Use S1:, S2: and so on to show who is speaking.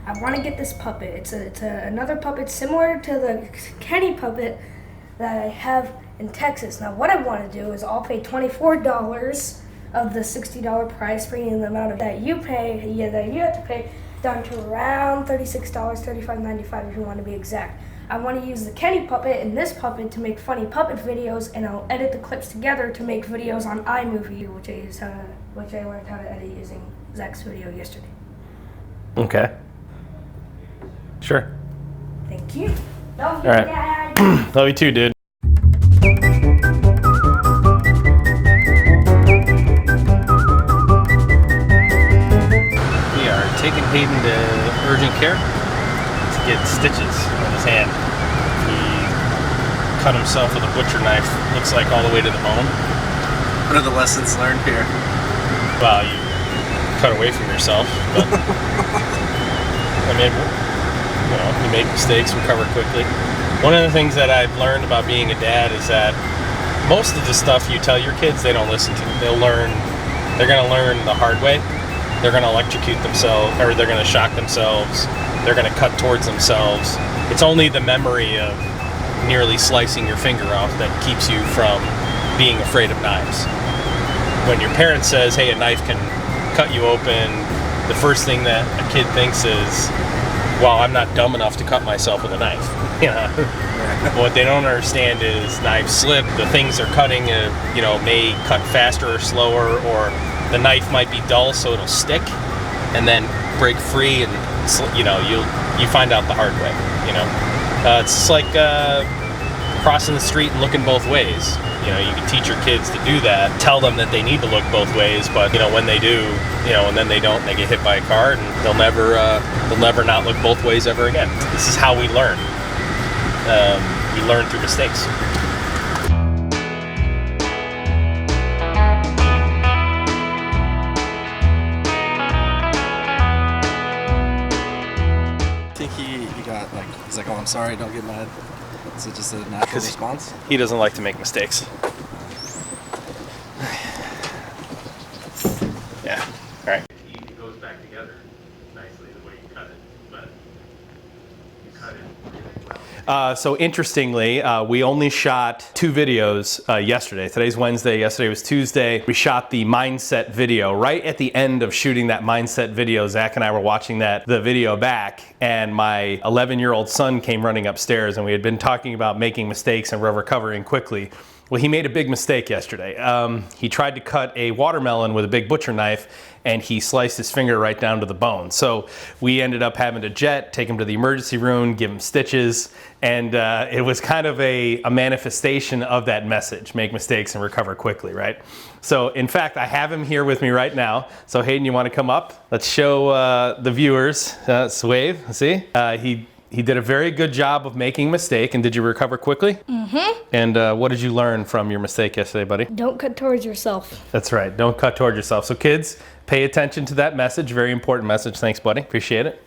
S1: I want to get this puppet. It's another puppet similar to the Kenny puppet that I have in Texas. Now what I want to do is I'll pay $24 of the $60 price, bringing the amount of that you have to pay down to around $36, $35.95 if you want to be exact. I want to use the Kenny puppet and this puppet to make funny puppet videos, and I'll edit the clips together to make videos on iMovie, which I learned how to edit using Zach's video yesterday.
S2: Okay. Sure.
S1: Thank you. Love you,
S2: All right.
S1: Dad.
S2: Love you too, dude. We are taking Hayden to urgent care to get stitches on his hand. He cut himself with a butcher knife, looks like all the way to the bone.
S3: What are the lessons learned here?
S2: Well, you cut away from yourself, but I mean, you know, you make mistakes, recover quickly. One of the things that I've learned about being a dad is that most of the stuff you tell your kids, they don't listen to. They're gonna learn the hard way. They're gonna electrocute themselves, or they're gonna shock themselves. They're gonna cut towards themselves. It's only the memory of nearly slicing your finger off that keeps you from being afraid of knives. When your parent says, hey, a knife can cut you open, the first thing that a kid thinks is, well, I'm not dumb enough to cut myself with a knife. You know? What they don't understand is knives slip. The things they're cutting, may cut faster or slower, or the knife might be dull, so it'll stick and then break free, and you find out the hard way. It's just like crossing the street and looking both ways. You can teach your kids to do that, tell them that they need to look both ways, but when they do, and then they don't, and they get hit by a car, and they'll never not look both ways ever again. This is how we learn. We learn through mistakes.
S3: I think he got he's like, oh, I'm sorry, don't get mad. Is it just a natural response?
S2: He doesn't like to make mistakes. Yeah. All right. It goes back together nicely the way you cut it, but you cut it really well. So interestingly, we only shot 2 videos yesterday. Today's Wednesday, yesterday was Tuesday. We shot the mindset video. Right at the end of shooting that mindset video, Zach and I were watching the video back, and my 11-year-old son came running upstairs, and we had been talking about making mistakes and recovering quickly. Well, he made a big mistake yesterday. He tried to cut a watermelon with a big butcher knife, and he sliced his finger right down to the bone. So we ended up having to take him to the emergency room, give him stitches, and it was kind of a manifestation of that message: make mistakes and recover quickly, right? So in fact, I have him here with me right now. So Hayden, you want to come up? Let's show the viewers. Let's wave. See? He did a very good job of making a mistake. And did you recover quickly? Mm-hmm. And what did you learn from your mistake yesterday, buddy?
S1: Don't cut towards yourself.
S2: That's right. Don't cut towards yourself. So kids, pay attention to that message. Very important message. Thanks, buddy. Appreciate it.